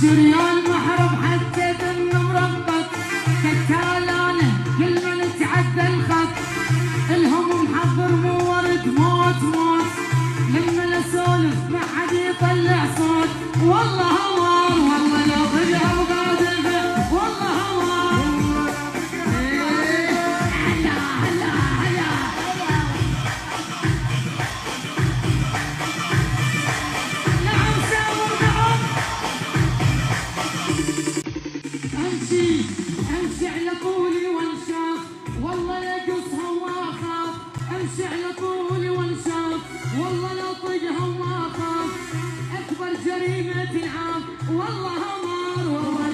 شريان محرم حسيت انه مربط كالتالانه كل من تعدى الخط الهم محضر مو ورد موت موت لما اسولف ما حد يطلع صوت والله هوار والله لو طلع وقادفه والله هوار هلا هلا هلا نعم ساور نعم امشي على طولي وانشاف والله لا قصها واخاف امشي على طولي وانشاف والله لا طقها واخاف اكبر جريمه العاب والله همار والله